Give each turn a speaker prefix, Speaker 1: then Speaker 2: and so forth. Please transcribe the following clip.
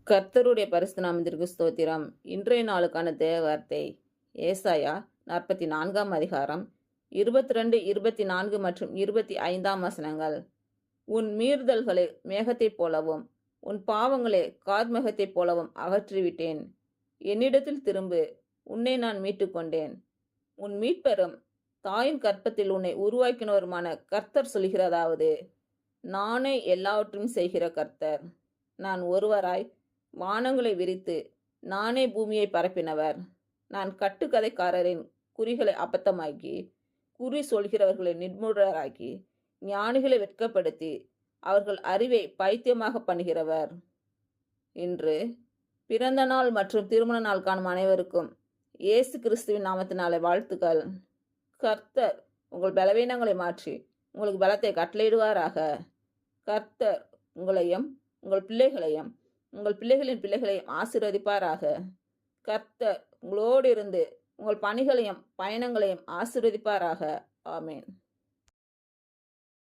Speaker 1: கர்த்தருடைய பரிசுத்த நாமத்திற்கு ஸ்தோத்திரம். இன்றைய நாளுக்கான தேவ வார்த்தை ஏசாயா 44ஆம் அதிகாரம் 22, 24 மற்றும் 25ஆம் வசனங்கள். உன் மீறுதல்களை மேகத்தைப் போலவும் உன் பாவங்களை கார்மேகத்தைப் போலவும் அகற்றிவிட்டேன். என்னிடத்தில் திரும்பு, உன்னை நான் மீட்டுக்கொண்டேன். உன் மீட்பெரும் தாயின் கற்பத்தில் உன்னை உருவாக்கினவருமான கர்த்தர் சொல்கிறதாவது, நானே எல்லாவற்றையும் செய்கிற கர்த்தர். நான் ஒருவராய் வானங்களை விரித்து நானே பூமியை பரப்பினவர். நான் கட்டுக்கதைக்காரரின் குறிகளை அபத்தமாக்கி குறி சொல்கிறவர்களை நிர்மூடராக்கி ஞானிகளை வெட்கப்படுத்தி அவர்கள் அறிவை பைத்தியமாக பண்ணுகிறவர். இன்று பிறந்த நாள் மற்றும் திருமண நாள் காணும் அனைவருக்கும் இயேசு கிறிஸ்துவின் நாமத்தினாலே வாழ்த்துக்கள். கர்த்தர் உங்கள் பலவீனங்களை மாற்றி உங்களுக்கு பலத்தை கட்டளையிடுவாராக. கர்த்தர் உங்களையும் உங்கள் பிள்ளைகளையும் உங்கள் பிள்ளைகளின் பிள்ளைகளையும் ஆசீர்வதிப்பாராக. கர்த்தர் உங்களோடு இருந்து உங்கள் பணிகளையும் பயணங்களையும் ஆசீர்வதிப்பாராக. ஆமேன்.